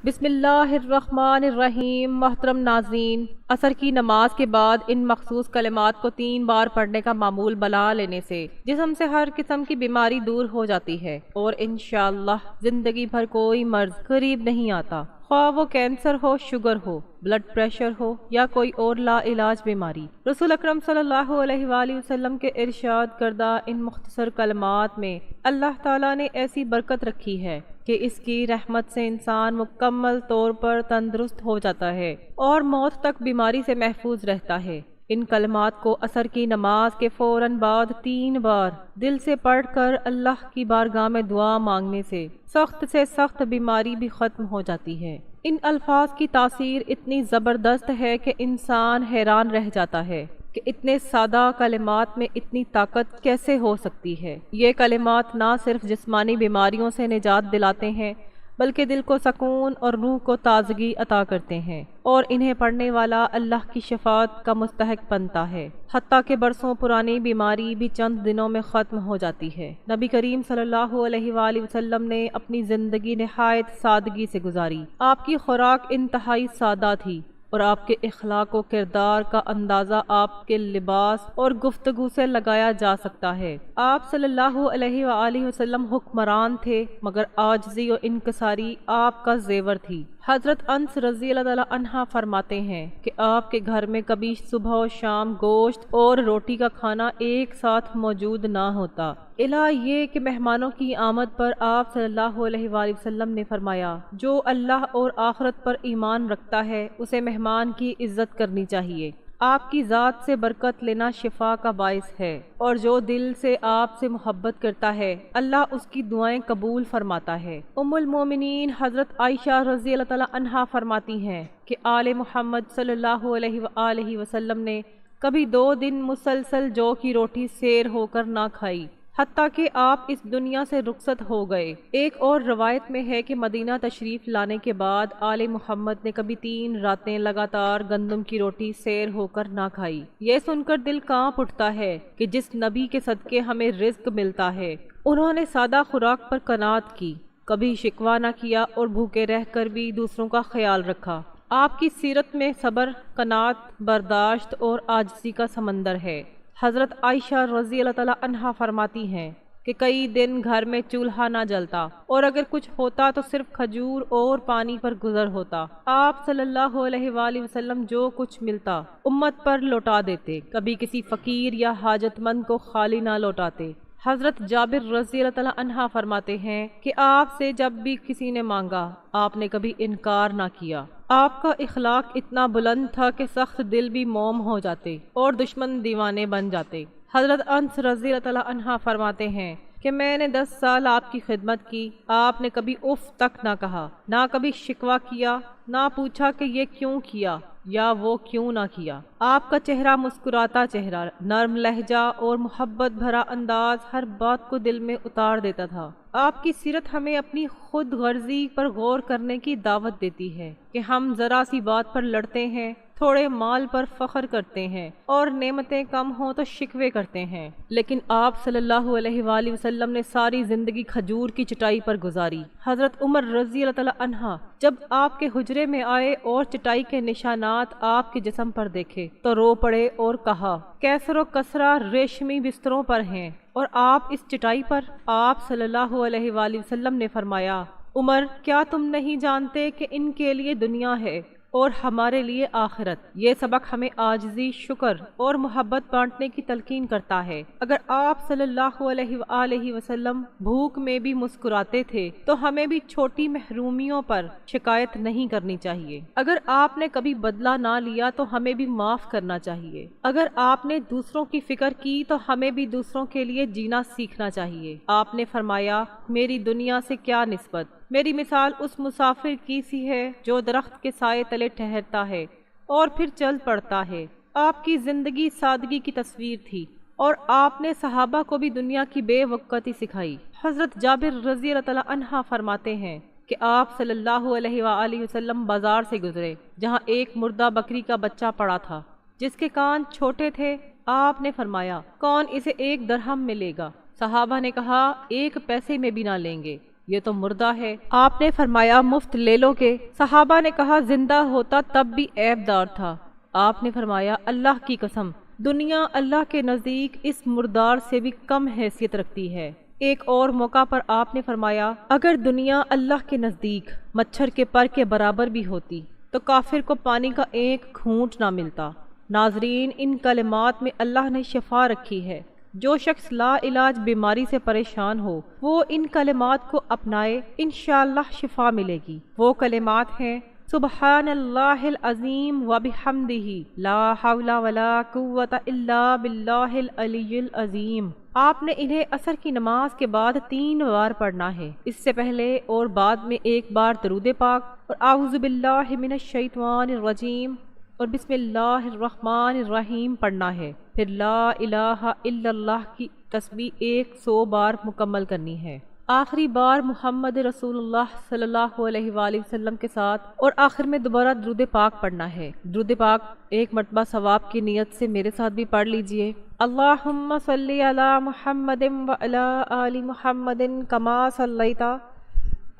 بسم اللہ الرحمن الرحیم۔ محترم ناظرین، عصر کی نماز کے بعد ان مخصوص کلمات کو 3 بار پڑھنے کا معمول بنا لینے سے جسم سے ہر قسم کی بیماری دور ہو جاتی ہے اور انشاءاللہ زندگی بھر کوئی مرض قریب نہیں آتا، خواہ وہ کینسر ہو، شوگر ہو، بلڈ پریشر ہو یا کوئی اور لا علاج بیماری۔ رسول اکرم صلی اللہ علیہ وآلہ وسلم کے ارشاد کردہ ان مختصر کلمات میں اللہ تعالیٰ نے ایسی برکت رکھی ہے کہ اس کی رحمت سے انسان مکمل طور پر تندرست ہو جاتا ہے اور موت تک بیماری سے محفوظ رہتا ہے۔ ان کلمات کو عصر کی نماز کے فوراً بعد 3 بار دل سے پڑھ کر اللہ کی بارگاہ میں دعا مانگنے سے سخت بیماری بھی ختم ہو جاتی ہے۔ ان الفاظ کی تاثیر اتنی زبردست ہے کہ انسان حیران رہ جاتا ہے کہ اتنے سادہ کلمات میں اتنی طاقت کیسے ہو سکتی ہے۔ یہ کلمات نہ صرف جسمانی بیماریوں سے نجات دلاتے ہیں بلکہ دل کو سکون اور روح کو تازگی عطا کرتے ہیں، اور انہیں پڑھنے والا اللہ کی شفاعت کا مستحق بنتا ہے، حتیٰ کہ برسوں پرانی بیماری بھی چند دنوں میں ختم ہو جاتی ہے۔ نبی کریم صلی اللہ علیہ وآلہ وسلم نے اپنی زندگی نہایت سادگی سے گزاری۔ آپ کی خوراک انتہائی سادہ تھی اور آپ کے اخلاق و کردار کا اندازہ آپ کے لباس اور گفتگو سے لگایا جا سکتا ہے۔ آپ صلی اللہ علیہ وآلہ وسلم حکمران تھے، مگر عاجزی و انکساری آپ کا زیور تھی۔ حضرت انس رضی اللہ تعالیٰ عنہ فرماتے ہیں کہ آپ کے گھر میں کبھی صبح و شام گوشت اور روٹی کا کھانا ایک ساتھ موجود نہ ہوتا، الہ یہ کہ مہمانوں کی آمد پر آپ صلی اللہ علیہ وآلہ وسلم نے فرمایا، جو اللہ اور آخرت پر ایمان رکھتا ہے اسے مہمان کی عزت کرنی چاہیے۔ آپ کی ذات سے برکت لینا شفا کا باعث ہے، اور جو دل سے آپ سے محبت کرتا ہے اللہ اس کی دعائیں قبول فرماتا ہے۔ ام المومنین حضرت عائشہ رضی اللہ تعالیٰ عنہا فرماتی ہیں کہ آل محمد صلی اللہ علیہ وآلہ وسلم نے کبھی 2 دن مسلسل جو کی روٹی سیر ہو کر نہ کھائی، حتیٰ کہ آپ اس دنیا سے رخصت ہو گئے۔ ایک اور روایت میں ہے کہ مدینہ تشریف لانے کے بعد آل محمد نے کبھی 3 راتیں لگاتار گندم کی روٹی سیر ہو کر نہ کھائی۔ یہ سن کر دل کانپ اٹھتا ہے کہ جس نبی کے صدقے ہمیں رزق ملتا ہے، انہوں نے سادہ خوراک پر قناعت کی، کبھی شکوہ نہ کیا اور بھوکے رہ کر بھی دوسروں کا خیال رکھا۔ آپ کی سیرت میں صبر، قناعت، برداشت اور عاجزی کا سمندر ہے۔ حضرت عائشہ رضی اللہ تعالیٰ عنہا فرماتی ہیں کہ کئی دن گھر میں چولہا نہ جلتا، اور اگر کچھ ہوتا تو صرف کھجور اور پانی پر گزر ہوتا۔ آپ صلی اللہ علیہ وآلہ وسلم جو کچھ ملتا امت پر لوٹا دیتے، کبھی کسی فقیر یا حاجت مند کو خالی نہ لوٹاتے۔ حضرت جابر رضی اللہ تعالیٰ عنہ فرماتے ہیں کہ آپ سے جب بھی کسی نے مانگا آپ نے کبھی انکار نہ کیا۔ آپ کا اخلاق اتنا بلند تھا کہ سخت دل بھی موم ہو جاتے اور دشمن دیوانے بن جاتے۔ حضرت انس رضی اللہ تعالیٰ عنہ فرماتے ہیں کہ میں نے 10 سال آپ کی خدمت کی، آپ نے کبھی اف تک نہ کہا، نہ کبھی شکوہ کیا، نہ پوچھا کہ یہ کیوں کیا یا وہ کیوں نہ کیا۔ آپ کا چہرہ مسکراتا چہرہ، نرم لہجہ اور محبت بھرا انداز ہر بات کو دل میں اتار دیتا تھا۔ آپ کی سیرت ہمیں اپنی خود غرضی پر غور کرنے کی دعوت دیتی ہے کہ ہم ذرا سی بات پر لڑتے ہیں، تھوڑے مال پر فخر کرتے ہیں اور نعمتیں کم ہوں تو شکوے کرتے ہیں، لیکن آپ صلی اللہ علیہ وآلہ وسلم نے ساری زندگی کھجور کی چٹائی پر گزاری۔ حضرت عمر رضی اللہ تعالیٰ عنہ جب آپ کے حجرے میں آئے اور چٹائی کے نشانات آپ کے جسم پر دیکھے تو رو پڑے اور کہا، کیسر و کسرہ ریشمی بستروں پر ہیں اور آپ اس چٹائی پر؟ آپ صلی اللہ علیہ وآلہ وسلم نے فرمایا، عمر کیا تم نہیں جانتے کہ ان کے لیے دنیا ہے اور ہمارے لیے آخرت؟ یہ سبق ہمیں عاجزی، شکر اور محبت بانٹنے کی تلقین کرتا ہے۔ اگر آپ صلی اللہ علیہ وآلہ وسلم بھوک میں بھی مسکراتے تھے تو ہمیں بھی چھوٹی محرومیوں پر شکایت نہیں کرنی چاہیے۔ اگر آپ نے کبھی بدلہ نہ لیا تو ہمیں بھی معاف کرنا چاہیے۔ اگر آپ نے دوسروں کی فکر کی تو ہمیں بھی دوسروں کے لیے جینا سیکھنا چاہیے۔ آپ نے فرمایا، میری دنیا سے کیا نسبت؟ میری مثال اس مسافر کی سی ہے جو درخت کے سائے تلے ٹھہرتا ہے اور پھر چل پڑتا ہے۔ آپ کی زندگی سادگی کی تصویر تھی اور آپ نے صحابہ کو بھی دنیا کی بے وقتی سکھائی۔ حضرت جابر رضی اللہ تعالیٰ عنہ فرماتے ہیں کہ آپ صلی اللہ علیہ وآلہ وسلم بازار سے گزرے جہاں ایک مردہ بکری کا بچہ پڑا تھا جس کے کان چھوٹے تھے۔ آپ نے فرمایا، کون اسے 1 درہم میں لے گا؟ صحابہ نے کہا، 1 پیسے میں بھی نہ لیں گے۔ یہ تو مردہ ہے۔ آپ نے فرمایا مفت لے لو گے؟ صحابہ نے کہا زندہ ہوتا تب بھی عیب دار تھا۔ آپ نے فرمایا اللہ کی قسم، دنیا اللہ کے نزدیک اس مردار سے بھی کم حیثیت رکھتی ہے۔ ایک اور موقع پر آپ نے فرمایا اگر دنیا اللہ کے نزدیک مچھر کے پر کے برابر بھی ہوتی تو کافر کو پانی کا ایک گھونٹ نہ ملتا۔ ناظرین، ان کلمات میں اللہ نے شفا رکھی ہے۔ جو شخص لا علاج بیماری سے پریشان ہو وہ ان کلمات کو اپنائے، انشاءاللہ شفا ملے گی۔ وہ کلمات ہیں سبحان اللہ العظیم وبحمدہ لا حول ولا قوۃ الا باللہ العلی العظیم۔ آپ نے انہیں عصر کی نماز کے بعد 3 بار پڑھنا ہے۔ اس سے پہلے اور بعد میں 1 بار درود پاک اور اعوذ باللہ من الشیطان الرجیم اور بسم اللہ الرحمن الرحیم پڑھنا ہے۔ پھر لا الہ الا اللہ کی تسبیح 100 بار مکمل کرنی ہے۔ آخری بار محمد رسول اللہ صلی اللہ علیہ وآلہ وسلم کے ساتھ اور آخر میں دوبارہ درود پاک پڑھنا ہے۔ درود پاک 1 مرتبہ ثواب کی نیت سے میرے ساتھ بھی پڑھ لیجئے۔ اللہم صلی علی محمد وعلی آل محمد کما صلیت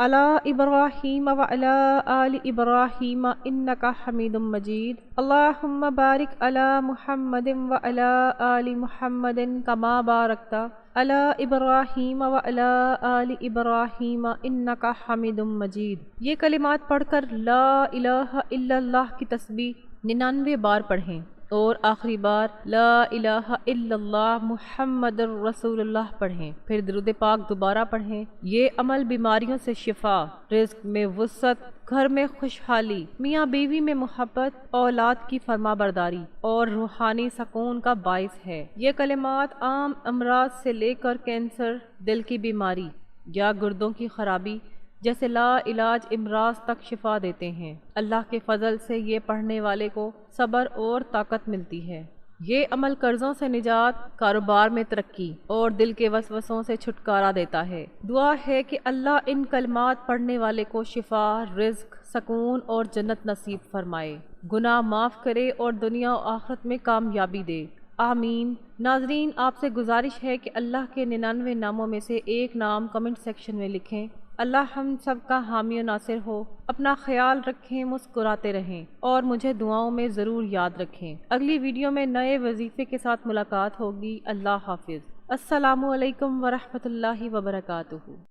علی ابراہیم وعلی آل ابراہیم انک حمید مجید۔ اللہم بارک علی محمد وعلی آل محمد کما بارکت علی ابراہیم وعلی آل ابراہیم انک حمید مجید۔ یہ کلمات پڑھ کر لا الہ الا اللہ کی تسبیح 99 بار پڑھیں اور آخری بار لا الہ الا اللہ محمد رسول اللہ پڑھیں۔ پھر درود پاک دوبارہ پڑھیں۔ یہ عمل بیماریوں سے شفا، رزق میں وسعت، گھر میں خوشحالی، میاں بیوی میں محبت، اولاد کی فرما برداری اور روحانی سکون کا باعث ہے۔ یہ کلمات عام امراض سے لے کر کینسر، دل کی بیماری یا گردوں کی خرابی جیسے لا علاج امراض تک شفا دیتے ہیں۔ اللہ کے فضل سے یہ پڑھنے والے کو صبر اور طاقت ملتی ہے۔ یہ عمل قرضوں سے نجات، کاروبار میں ترقی اور دل کے وسوسوں سے چھٹکارا دیتا ہے۔ دعا ہے کہ اللہ ان کلمات پڑھنے والے کو شفا، رزق، سکون اور جنت نصیب فرمائے، گناہ معاف کرے اور دنیا و آخرت میں کامیابی دے، آمین۔ ناظرین، آپ سے گزارش ہے کہ اللہ کے 99 ناموں میں سے ایک نام کمنٹ سیکشن میں لکھیں۔ اللہ ہم سب کا حامی و ناصر ہو۔ اپنا خیال رکھیں، مسکراتے رہیں اور مجھے دعاؤں میں ضرور یاد رکھیں۔ اگلی ویڈیو میں نئے وظیفے کے ساتھ ملاقات ہوگی۔ اللہ حافظ۔ السلام علیکم ورحمۃ اللہ وبرکاتہ۔